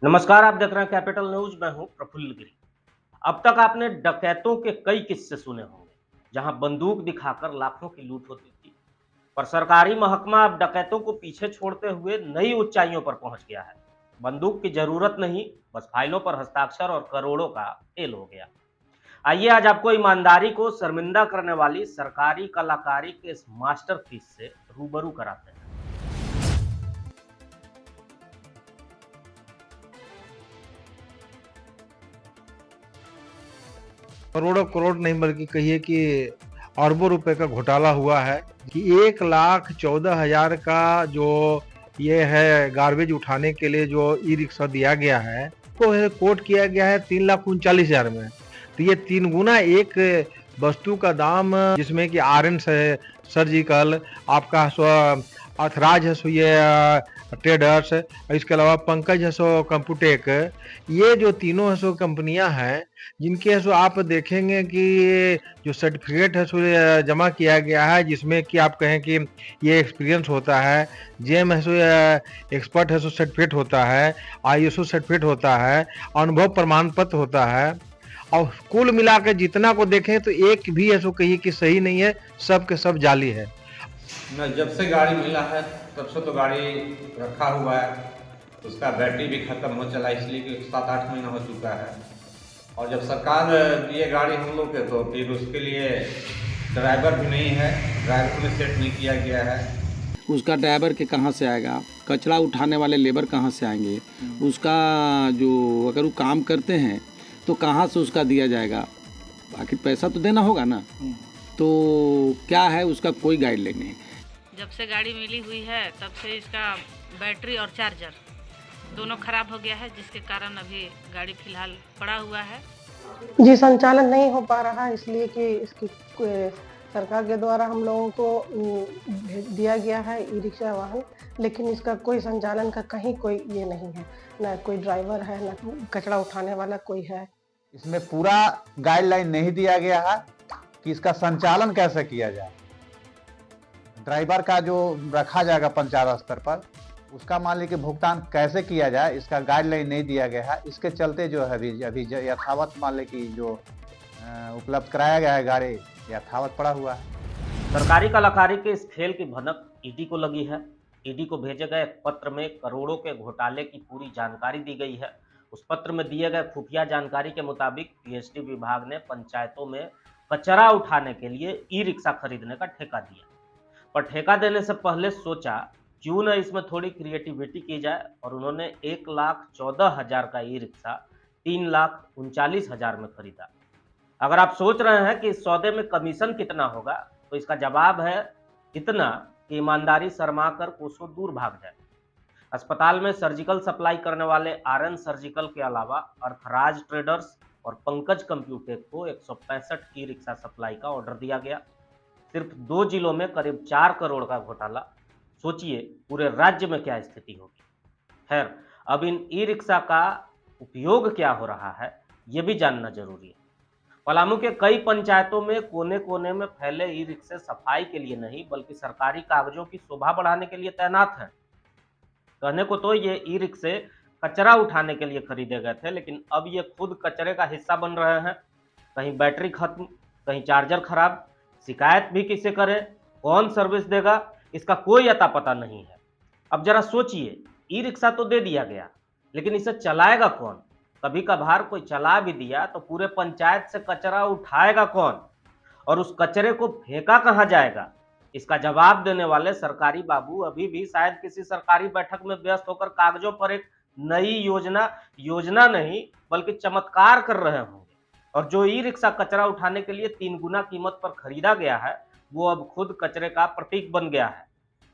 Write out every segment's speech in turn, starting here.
नमस्कार, आप देख रहे हैं कैपिटल न्यूज। मैं हूं प्रफुल्ल गिरी। अब तक आपने डकैतों के कई किस्से सुने होंगे, जहां बंदूक दिखाकर लाखों की लूट होती थी। पर सरकारी महकमा अब डकैतों को पीछे छोड़ते हुए नई ऊंचाइयों पर पहुंच गया है। बंदूक की जरूरत नहीं, बस फाइलों पर हस्ताक्षर और करोड़ों का खेल हो गया। आइए आज आपको ईमानदारी को शर्मिंदा करने वाली सरकारी कलाकारी के इस मास्टरपीस से रूबरू कराते हैं। करोड़ों करोड़ नहीं बल्कि कहिए कि अरबों रुपए का घोटाला हुआ है कि 1,14,000 का जो ये है गार्बेज उठाने के लिए जो ई रिक्शा दिया गया है तो कोट किया गया है 3,39,000 में। तो ये 3 गुना एक वस्तु का दाम, जिसमें कि आर एन सर्जिकल, आपका अथराज है सो ये ट्रेडर्स, इसके अलावा पंकज है सो कंप्यूटेक, ये जो तीनों है सो कंपनियां हैं जिनके है सो आप देखेंगे कि जो सर्टिफिकेट है सो जमा किया गया है, जिसमें कि आप कहें कि ये एक्सपीरियंस होता है, जेम है सो एक्सपर्ट है सो सर्टिफिकेट होता है, ISO सर्टिफिकेट होता है, अनुभव प्रमाण पत्र होता है। और कुल मिला के जितना को देखें तो एक भी ऐसा कहिए कि सही नहीं है, सब के सब जाली है। मैं जब से गाड़ी मिला है तब से तो गाड़ी रखा हुआ है, उसका बैटरी भी ख़त्म हो चला, इसलिए कि 7-8 महीना हो चुका है। और जब सरकार दिए गाड़ी हम लोग के तो फिर उसके लिए ड्राइवर भी नहीं है, ड्राइवर में सेट नहीं किया गया है। उसका ड्राइवर के कहाँ से आएगा, कचरा उठाने वाले लेबर कहाँ से आएंगे, उसका जो अगर वो काम करते हैं तो कहाँ से उसका दिया जाएगा, आखिर पैसा तो देना होगा ना। तो क्या है, उसका कोई गाइडलाइन नहीं। जब से गाड़ी मिली हुई है तब से इसका बैटरी और चार्जर दोनों खराब हो गया है, जिसके कारण अभी गाड़ी फिलहाल पड़ा हुआ है। जी, संचालन नहीं हो पा रहा है, इसलिए कि इसकी सरकार के द्वारा हम लोगों को दिया गया है ई रिक्शा वाहन, लेकिन इसका कोई संचालन का कहीं कोई ये नहीं है, ना कोई ड्राइवर है, ना कचरा उठाने वाला कोई है। इसमें पूरा गाइडलाइन नहीं दिया गया है कि इसका संचालन कैसे किया जाए। ड्राइवर का जो रखा जाएगा पंचायत स्तर पर, उसका मान लीजिए भुगतान कैसे किया जाए, इसका गाइडलाइन नहीं दिया गया है। इसके चलते जो है अभी यथावत मान लीजिए कि जो उपलब्ध कराया गया है गाड़ी, यथावत पड़ा हुआ है। सरकारी कलाकारी के इस खेल की भनक ईडी को लगी है। ईडी को भेजे गए एक पत्र में करोड़ों के घोटाले की पूरी जानकारी दी गई है। उस पत्र में दिए गए खुफिया जानकारी के मुताबिक पीएचडी विभाग ने पंचायतों में कचरा उठाने के लिए ई रिक्शा खरीदने का ठेका दिया। पर ठेका देने से पहले सोचा क्यों न इसमें थोड़ी क्रिएटिविटी की जाए, और उन्होंने 1,14,000 का ई रिक्शा 3,39,000 में खरीदा। अगर आप सोच रहे हैं कि इस सौदे में कमीशन कितना होगा, तो इसका जवाब है इतना कि ईमानदारी शर्मा कर कोसों दूर भाग जाए। अस्पताल में सर्जिकल सप्लाई करने वाले आरएन सर्जिकल के अलावा अर्थराज ट्रेडर्स और पंकज कंप्यूटेक को 165 ई रिक्शा सप्लाई का ऑर्डर दिया गया। सिर्फ 2 जिलों में करीब 4 करोड़ का घोटाला। सोचिए पूरे राज्य में क्या स्थिति होगी। खैर, अब इन ई रिक्शा का उपयोग क्या हो रहा है, ये भी जानना जरूरी है। पलामू के कई पंचायतों में कोने कोने में फैले ई रिक्शे सफाई के लिए नहीं, बल्कि सरकारी कागजों की शोभा बढ़ाने के लिए तैनात हैं। कहने को तो ये ई रिक्शे कचरा उठाने के लिए खरीदे गए थे, लेकिन अब ये खुद कचरे का हिस्सा बन रहे हैं। कहीं बैटरी खत्म, कहीं चार्जर खराब। शिकायत भी किसे करे, कौन सर्विस देगा, इसका कोई अता पता नहीं है। अब जरा सोचिए, ई रिक्शा तो दे दिया गया, लेकिन इसे चलाएगा कौन? कभी कभार कोई चला भी दिया तो पूरे पंचायत से कचरा उठाएगा कौन, और उस कचरे को फेंका कहाँ जाएगा? इसका जवाब देने वाले सरकारी बाबू अभी भी शायद किसी सरकारी बैठक में व्यस्त होकर कागजों पर एक नई योजना नहीं बल्कि चमत्कार कर रहे होंगे। और जो ई रिक्शा कचरा उठाने के लिए 3 गुना कीमत पर खरीदा गया है, वो अब खुद कचरे का प्रतीक बन गया है।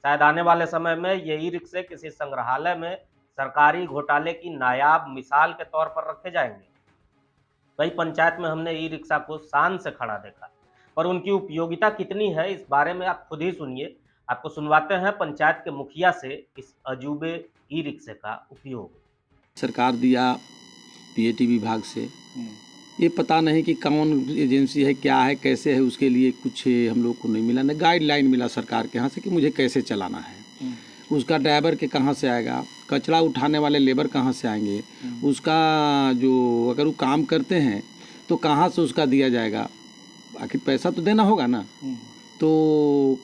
शायद आने वाले समय में ये ई रिक्शे किसी संग्रहालय में सरकारी घोटाले की नायाब मिसाल के तौर पर रखे जाएंगे। कई पंचायत में हमने ई रिक्शा को शान से खड़ा देखा, पर उनकी उपयोगिता कितनी है, इस बारे में आप खुद ही सुनिए। आपको सुनवाते हैं पंचायत के मुखिया से इस अजूबे ई रिक्शे का उपयोग। सरकार दिया पीएटी विभाग से, ये पता नहीं कि कौन एजेंसी है, क्या है, कैसे है, उसके लिए कुछ हम लोग को नहीं मिला, न गाइडलाइन मिला सरकार के यहाँ से कि मुझे कैसे चलाना है। उसका ड्राइवर के कहाँ से आएगा, कचरा उठाने वाले लेबर कहाँ से आएंगे, उसका जो अगर वो काम करते हैं तो कहाँ से उसका दिया जाएगा, आखिर पैसा तो देना होगा ना। तो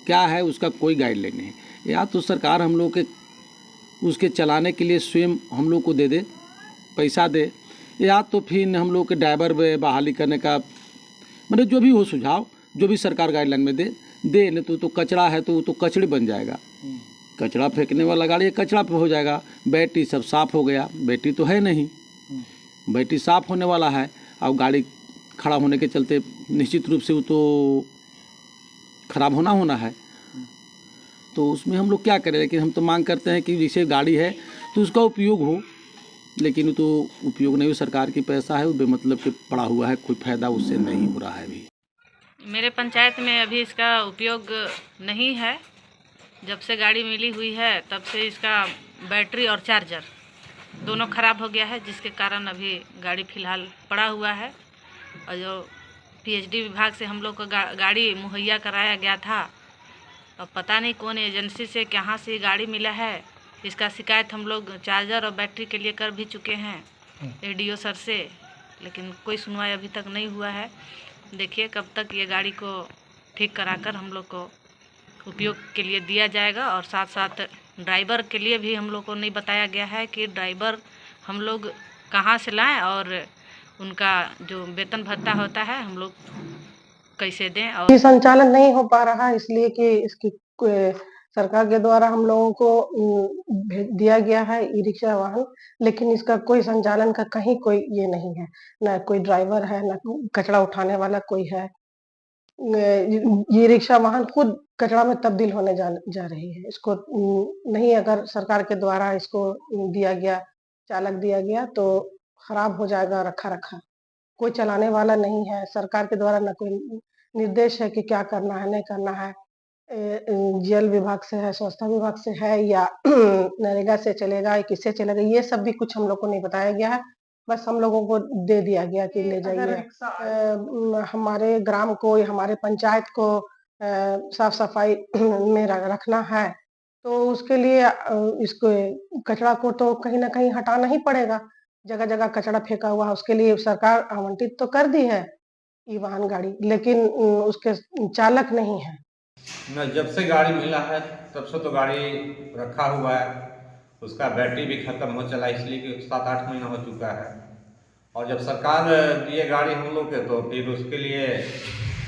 क्या है, उसका कोई गाइडलाइन नहीं है। या तो सरकार हम लोग के उसके चलाने के लिए स्वयं हम लोग को दे दे, पैसा दे, या तो फिर हम लोग के ड्राइवर बहाली करने का, मतलब जो भी हो सुझाव, जो भी सरकार गाइडलाइन में दे नहीं तो कचरा है तो कचड़े बन जाएगा। कचरा फेंकने वाला गाड़ी कचरा पे हो जाएगा। बैटरी सब साफ़ हो गया, बैटरी तो है नहीं, बैटरी साफ़ होने वाला है। अब गाड़ी खड़ा होने के चलते निश्चित रूप से वो तो खराब होना है। तो उसमें हम लोग क्या करें, लेकिन हम तो मांग करते हैं कि जैसे गाड़ी है तो उसका उपयोग हो, लेकिन वो तो उपयोग नहीं हो, सरकार की पैसा है वो बेमतलब के पड़ा हुआ है, कोई फ़ायदा उससे नहीं हो रहा है अभी। मेरे पंचायत में अभी इसका उपयोग नहीं है। जब से गाड़ी मिली हुई है तब से इसका बैटरी और चार्जर दोनों ख़राब हो गया है, जिसके कारण अभी गाड़ी फ़िलहाल पड़ा हुआ है। और जो पीएचडी विभाग से हम लोग को गाड़ी मुहैया कराया गया था, अब पता नहीं कौन एजेंसी से कहाँ से गाड़ी मिला है। इसका शिकायत हम लोग चार्जर और बैटरी के लिए कर भी चुके हैं एडीओ सर से, लेकिन कोई सुनवाई अभी तक नहीं हुआ है। देखिए कब तक ये गाड़ी को ठीक कराकर हम लोग को उपयोग के लिए दिया जाएगा। और साथ साथ ड्राइवर के लिए भी हम लोग को नहीं बताया गया है कि ड्राइवर हम लोग कहाँ से लाएं और उनका जो वेतन भत्ता होता है हम लोग कैसे दें। और ये संचालन नहीं हो पा रहा है इसलिए कि इसकी सरकार के द्वारा हम लोगों को दिया गया है ई रिक्शा वाहन, लेकिन इसका कोई संचालन का कहीं कोई ये नहीं है, ना कोई ड्राइवर है, ना कचरा उठाने वाला कोई है। ये रिक्शा वाहन खुद कचरा में तब्दील होने जा रही है। इसको नहीं, अगर सरकार के द्वारा इसको दिया गया, चालक दिया गया तो खराब हो जाएगा रखा। कोई चलाने वाला नहीं है। सरकार के द्वारा ना कोई निर्देश है कि क्या करना है, नहीं करना है। जल विभाग से है, स्वच्छता विभाग से है, या नरेगा से चलेगा या किससे चलेगा, ये सब भी कुछ हम लोग को नहीं बताया गया है। बस हम लोगों को दे दिया गया कि ले जाइए। हमारे ग्राम को या हमारे पंचायत को साफ सफाई में रखना है, तो उसके लिए इसको कचरा को तो कहीं ना कहीं हटाना ही पड़ेगा। जगह जगह कचरा फेंका हुआ है, उसके लिए सरकार आवंटित तो कर दी है ई वाहन गाड़ी, लेकिन उसके चालक नहीं है। न, जब से गाड़ी मिला है तब से तो गाड़ी रखा हुआ है, उसका बैटरी भी ख़त्म हो चला, इसलिए कि 7-8 महीना हो चुका है। और जब सरकार दिए गाड़ी हम लोग के तो फिर उसके लिए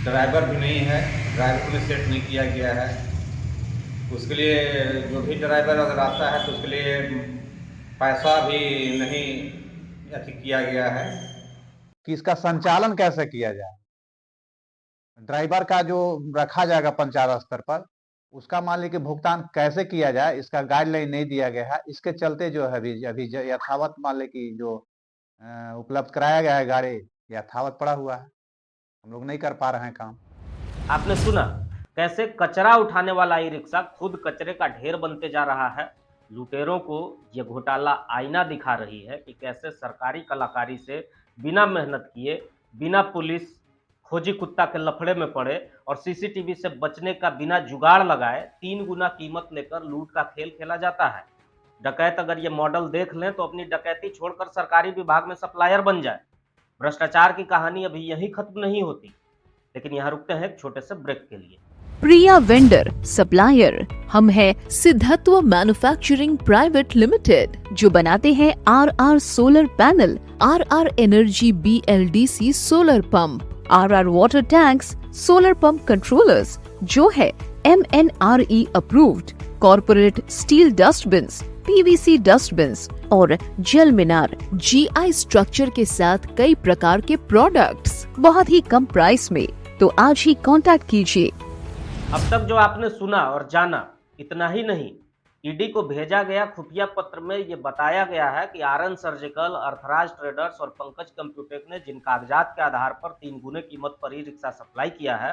ड्राइवर भी नहीं है, ड्राइवर में सेट नहीं किया गया है। उसके लिए जो भी ड्राइवर अगर आता है तो उसके लिए पैसा भी नहीं अति किया गया है कि इसका संचालन कैसे किया जाए। ड्राइवर का जो रखा जाएगा पंचायत स्तर पर, उसका मान लीजिए भुगतान कैसे किया जाए, इसका गाइडलाइन नहीं दिया गया है। इसके चलते जो है अभी यथावत मान ली कि जो उपलब्ध कराया गया है गाड़ी यथावत पड़ा हुआ है, हम लोग नहीं कर पा रहे हैं काम। आपने सुना कैसे कचरा उठाने वाला ई रिक्शा खुद कचरे का ढेर बनते जा रहा है। लुटेरों को ये घोटाला आईना दिखा रही है कि कैसे सरकारी कलाकारी से बिना मेहनत किए, बिना पुलिस खोजी कुत्ता के लफड़े में पड़े और सीसीटीवी से बचने का बिना जुगाड़ लगाए 3 गुना कीमत लेकर लूट का खेल खेला जाता है। डकैत अगर ये मॉडल देख लें तो अपनी डकैती छोड़कर सरकारी विभाग में सप्लायर बन जाए। भ्रष्टाचार की कहानी अभी यहीं खत्म नहीं होती, लेकिन यहाँ रुकते हैं एक छोटे से ब्रेक के लिए। प्रिया वेंडर सप्लायर, हम है सिद्धत्व मैन्युफैक्चरिंग प्राइवेट लिमिटेड, जो बनाते हैं RR solar panel, RR energy BLDC solar pump, RR water tanks, solar pump controllers, जो है MNRE approved, corporate steel dustbins, PVC dustbins और जल मीनार GI स्ट्रक्चर के साथ कई प्रकार के प्रोडक्ट्स बहुत ही कम प्राइस में। तो आज ही कांटेक्ट कीजिए। अब तक जो आपने सुना और जाना, इतना ही नहीं, ईडी को भेजा गया खुफिया पत्र में ये बताया गया है कि आरएन सर्जिकल, अर्थराज ट्रेडर्स और पंकज कंप्यूटेक ने जिन कागजात के आधार पर 3 गुने कीमत पर ई रिक्शा सप्लाई किया है,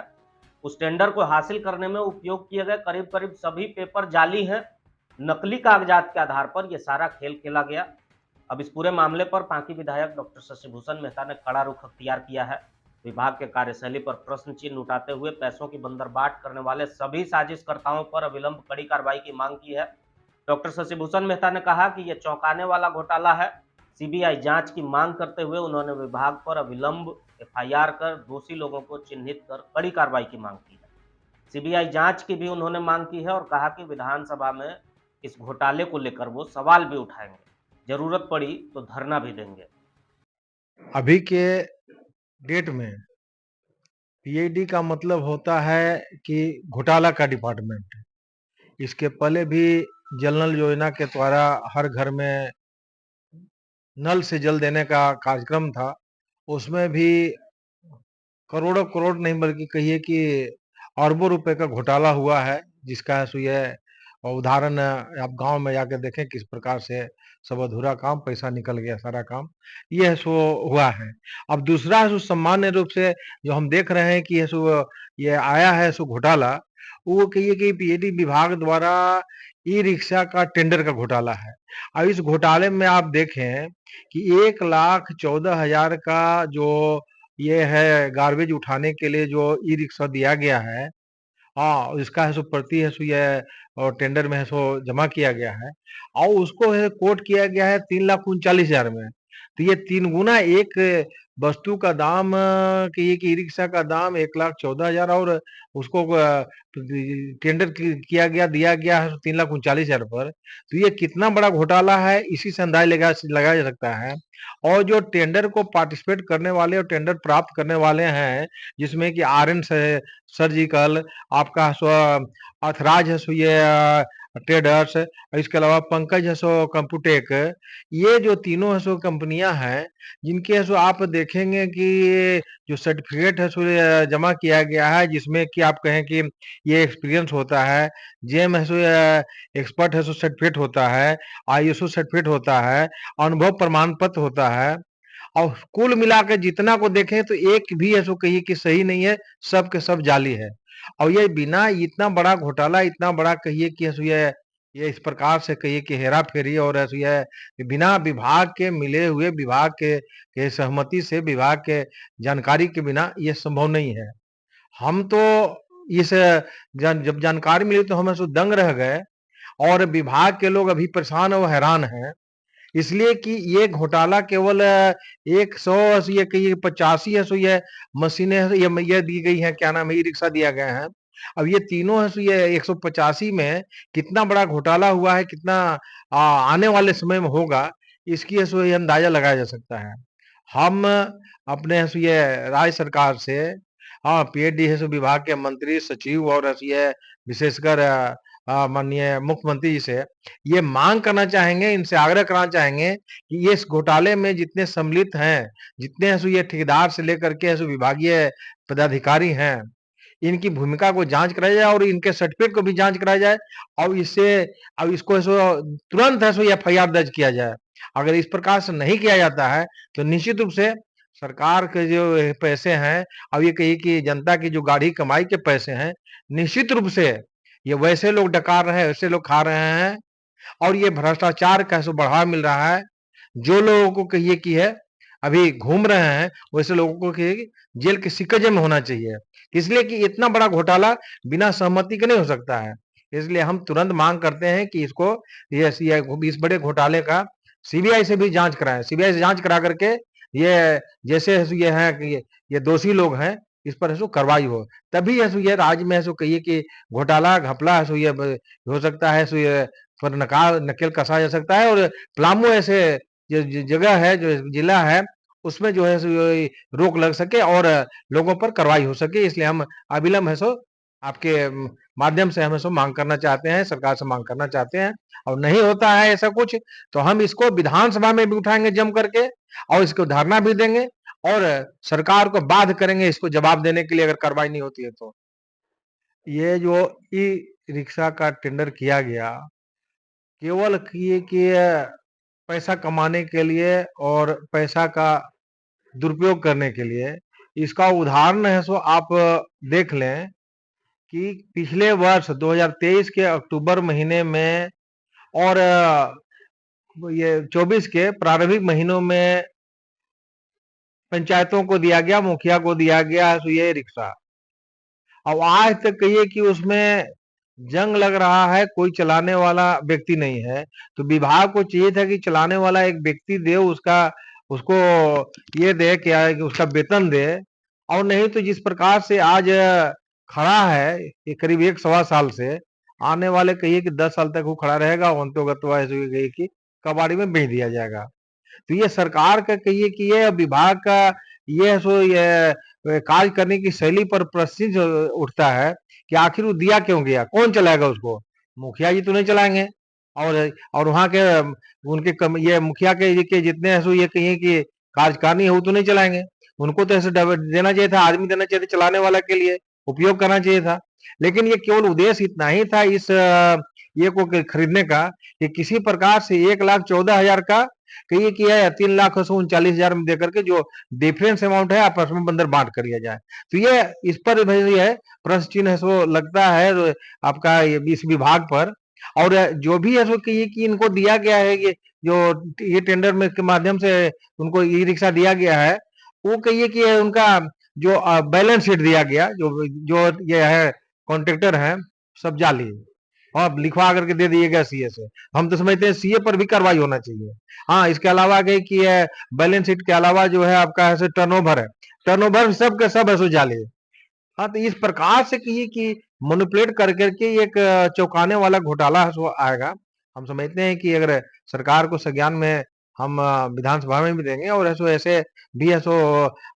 उस टेंडर को हासिल करने में उपयोग किए गए करीब करीब सभी पेपर जाली हैं। नकली कागजात के आधार पर यह सारा खेल खेला गया। अब इस पूरे मामले पर पांकी विधायक डॉक्टर शशिभूषण मेहता ने कड़ा रुख अख्तियार किया है। विभाग के कार्यशैली पर प्रश्न चिन्ह उठाते हुए पैसों की बंदरबाट करने वाले सभी साजिशकर्ताओं पर अविलंब कड़ी कार्रवाई की मांग की है। डॉक्टर शशिभूषण मेहता ने कहा कि यह चौंकाने वाला घोटाला है। सीबीआई जांच की मांग करते हुए उन्होंने विभाग पर अविलंब एफआईआर कर दोषी लोगों को चिन्हित कर कड़ी कार्रवाई की मांग की है। सीबीआई जांच की भी उन्होंने मांग की है और कहा कि विधानसभा में इस घोटाले को लेकर वो सवाल भी उठाएंगे, जरूरत पड़ी तो धरना भी देंगे। अभी के डेट में पीआईडी का मतलब होता है कि घोटाला का डिपार्टमेंट। इसके पहले भी जल नल योजना के द्वारा हर घर में नल से जल देने का कार्यक्रम था। उसमें भी करोड़ों करोड़ नहीं बल्कि कहिए कि अरबों रुपए का घोटाला हुआ है, जिसका सो ये उदाहरण आप गांव में जाकर देखें किस प्रकार से सब अधूरा काम, पैसा निकल गया सारा काम, ये सो हुआ है। अब दूसरा सो सामान्य रूप से जो हम देख रहे हैं कि ये आया है सो घोटाला, वो कहिए कि पीएडी विभाग द्वारा ई रिक्शा का टेंडर का घोटाला है। अब इस घोटाले में आप देखें कि 1,14,000 का जो ये है गार्बेज उठाने के लिए जो ई रिक्शा दिया गया है, हाँ, इसका है सो प्रति है सो ये और टेंडर में है सो जमा किया गया है और उसको है कोट किया गया है 3,39,000 में। तो ये 3 गुना एक वस्तु का दाम कि एक ई रिक्शा का दाम 1,14,000 और उसको टेंडर किया गया दिया गया है 3,39,000 पर। तो ये कितना बड़ा घोटाला है इसी से अंदाजा लगाया जा सकता है। और जो टेंडर को पार्टिसिपेट करने वाले और टेंडर प्राप्त करने वाले हैं, जिसमें कि आरएन से सर्जिकल, आपका अथराज है सो ये ट्रेडर्स, इसके अलावा पंकज है सो कंप्यूटेक, ये जो तीनों है सो कंपनियां हैं, जिनके है सो आप देखेंगे कि जो सर्टिफिकेट है सो जमा किया गया है, जिसमें कि आप कहें कि ये एक्सपीरियंस होता है, जेम है सो एक्सपर्ट है सो सर्टिफिकेट होता है, आईएसओ सर्टिफिकेट होता है, अनुभव प्रमाण पत्र होता है और कुल मिला के जितना को देखें तो एक भी ऐसा कहिए कि सही नहीं है, सब के सब जाली है। और ये बिना इतना बड़ा घोटाला, इतना बड़ा कहिए कि ऐसो ये इस प्रकार से कहिए कि हेरा फेरी और ऐसो ये बिना विभाग के मिले हुए विभाग के सहमति से विभाग के जानकारी के बिना ये संभव नहीं है। हम तो इस जब जानकारी मिली तो हम ऐसो दंग रह गए और विभाग के लोग अभी परेशान और हैरान हैं, इसलिए कि ये घोटाला केवल 100 ये कहिए 85 है सो ये मशीनें ये दी गई हैं, क्या नाम है, ई रिक्शा दिया गया है। अब ये तीनों है सो ये 185 में कितना बड़ा घोटाला हुआ है, कितना आने वाले समय में होगा, इसकी है सो ये अंदाजा लगाया जा सकता है। हम अपने है सो ये राज्य सरकार से, हाँ, पीएडी है सो विभाग के मंत्री सचिव और ऐसे ये विशेषकर माननीय मुख्यमंत्री जी से ये मांग करना चाहेंगे, इनसे आग्रह कराना चाहेंगे कि ये इस घोटाले में जितने सम्मिलित हैं, जितने हैं सो ये ठेकेदार से लेकर के सो विभागीय पदाधिकारी हैं, इनकी भूमिका को जांच कराया जाए और इनके सर्टिफिकेट को भी जांच कराया जाए और इससे अब इसको सो तुरंत है सो एफआईआर दर्ज किया जाए। अगर इस प्रकार से नहीं किया जाता है तो निश्चित रूप से सरकार के जो पैसे हैं, अब ये कहिए कि जनता की जो गाढ़ी कमाई के पैसे हैं, निश्चित रूप से ये वैसे लोग डकार रहे हैं, वैसे लोग खा रहे हैं और ये भ्रष्टाचार का सो बढ़ावा मिल रहा है। जो लोगों को कहिए कि है अभी घूम रहे हैं, वैसे लोगों को कहिए कि जेल के सिकजे में होना चाहिए, इसलिए कि इतना बड़ा घोटाला बिना सहमति के नहीं हो सकता है। इसलिए हम तुरंत मांग करते हैं कि इसको इस बड़े घोटाले का सीबीआई से भी जांच कराएं, सीबीआई से जांच करा करके ये जैसे ये है कि ये दोषी लोग हैं, इस पर ऐसो कार्रवाई हो, तभी ऐसो ये राज्य में ऐसो कहिए कि घोटाला घपला ऐसो ये हो सकता है, सो ये पर नकेल कसा जा सकता है और पलामू ऐसे जो जगह है, जो जिला है, उसमें जो है सो ये रोक लग सके और लोगों पर कार्रवाई हो सके। इसलिए हम अविलंब है सो आपके माध्यम से हम ऐसो मांग करना चाहते हैं, सरकार से मांग करना चाहते हैं और नहीं होता है ऐसा कुछ तो हम इसको विधानसभा में भी उठाएंगे जम करके और इसको धरना भी देंगे और सरकार को बाध्य करेंगे इसको जवाब देने के लिए अगर कार्रवाई नहीं होती है तो। ये जो ई रिक्शा का टेंडर किया गया, केवल कि पैसा कमाने के लिए और पैसा का दुरुपयोग करने के लिए, इसका उदाहरण है सो आप देख लें कि पिछले वर्ष 2023 के अक्टूबर महीने में और ये 24 के प्रारंभिक महीनों में पंचायतों को दिया गया, मुखिया को दिया गया सो ये रिक्शा। अब आज तक कहिए कि उसमें जंग लग रहा है, कोई चलाने वाला व्यक्ति नहीं है, तो विभाग को चाहिए था कि चलाने वाला एक व्यक्ति दे, उसका उसको ये दे क्या है कि उसका वेतन दे। और नहीं तो जिस प्रकार से आज खड़ा है, ये करीब 1 सवा साल से, आने वाले कहिए कि 10 साल तक वो खड़ा रहेगा, अंतोगत्वा ऐसे कहिए कि कबाड़ी में बेच दिया जाएगा। तो ये सरकार का कहिए कि ये विभाग का ये सो ये कार्य करने की शैली पर प्रश्न उठता है कि आखिर वो दिया क्यों गया, कौन चलाएगा उसको? मुखिया जी तो नहीं चलाएंगे। और वहाँ के उनके ये मुखिया के जितने हैं सो ये कहिए कि कार्यकारिणी है वो तो नहीं चलाएंगे। उनको तो ऐसे देना चाहिए था, आदमी देना चाहिए था चलाने वाला के लिए, उपयोग करना चाहिए था। लेकिन ये केवल उद्देश्य इतना ही था इस ये को खरीदने का कि किसी प्रकार से 1,14,000 का कहिए कि है 3,39,000 में देकर के जो डिफरेंस अमाउंट है आपस में अंदर बांट कर लिया जाए। तो ये इस पर ये है प्रश्न चिन्ह है सो लगता है आपका इस विभाग पर। और जो भी है सो कहिए कि इनको दिया गया है जो ये टेंडर में के माध्यम से उनको ई रिक्शा दिया गया है, वो कहिए कि उनका जो बैलेंस शीट दिया गया जो ये है कॉन्ट्रेक्टर है सब जाली और लिखवा करके दे दिएगा सीए से। हम तो समझते हैं सीए पर भी कार्रवाई होना चाहिए। हाँ, इसके अलावा गई कि बैलेंस शीट के अलावा जो है आपका ऐसे टर्नओवर है, टर्नओवर सब के सब ऐसे जाली। हाँ, तो इस प्रकार से कहिए कि मैनिपुलेट कर करके एक चौंकाने वाला घोटाला सो आएगा। हम समझते हैं कि अगर सरकार को संज्ञान में हम विधानसभा में भी देंगे और ऐसे भी ऐसो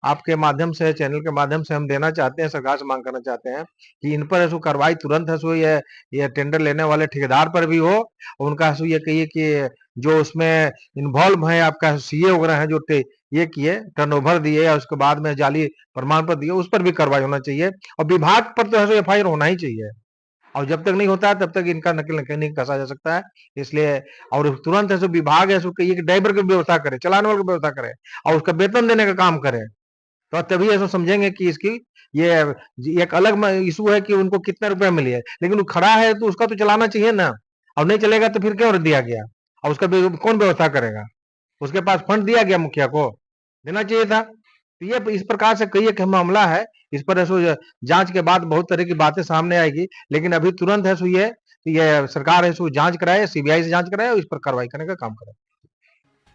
आपके माध्यम से चैनल के माध्यम से हम देना चाहते हैं, सरकार से मांग करना चाहते हैं कि इन पर ऐसो कार्रवाई तुरंत ऐसो ये टेंडर लेने वाले ठेकेदार पर भी हो। उनका ऐसो ये कहिए कि जो उसमें इन्वॉल्व है आपका सीए वगैरह है जो ये किए टर्नओवर दिए या उसके बाद में जाली प्रमाण पत्र दिए, उस पर भी कार्रवाई होना चाहिए। और विभाग पर तो ऐसे एफआईआर होना ही चाहिए। और जब तक नहीं होता है तब तक इनका नकल नहीं कसा जा सकता है। इसलिए और तुरंत ऐसे विभाग ऐसे कहिए कि ड्राइवर की व्यवस्था करे, चलाने वाले की व्यवस्था करे और उसका वेतन देने का काम करे, तो तभी ऐसा समझेंगे कि इसकी ये एक अलग इशू है कि उनको कितने रुपए मिले है, लेकिन वो खड़ा है तो उसका तो चलाना चाहिए ना। और नहीं चलेगा तो फिर क्यों दिया गया और उसका कौन व्यवस्था करेगा? उसके पास फंड दिया गया, मुखिया को देना चाहिए था। तो ये इस प्रकार से कई एक मामला है, इस पर ऐसो जांच के बाद बहुत तरह की बातें सामने आएगी, लेकिन अभी तुरंत है सो ये सरकार है सो जांच कराए, सीबीआई से जांच कराए और इस पर कार्रवाई करने का काम करे।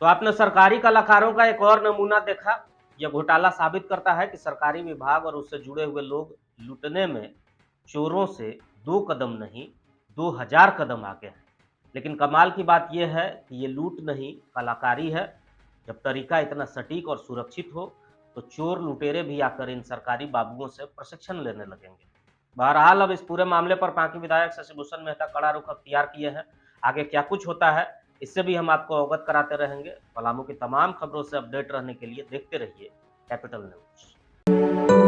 तो आपने सरकारी कलाकारों का एक और नमूना देखा। यह घोटाला साबित करता है कि सरकारी विभाग और उससे जुड़े हुए लोग लूटने में चोरों से 2 कदम नहीं 2000 कदम आगे हैं। लेकिन कमाल की बात यह है कि ये लूट नहीं कलाकारी है। जब तरीका इतना सटीक और सुरक्षित हो तो चोर लुटेरे भी आकर इन सरकारी बाबुओं से प्रशिक्षण लेने लगेंगे। बहरहाल अब इस पूरे मामले पर पांकी विधायक शशिभूषण मेहता कड़ा रुख अख्तियार किए हैं। आगे क्या कुछ होता है इससे भी हम आपको अवगत कराते रहेंगे। पलामू की तमाम खबरों से अपडेट रहने के लिए देखते रहिए कैपिटल न्यूज।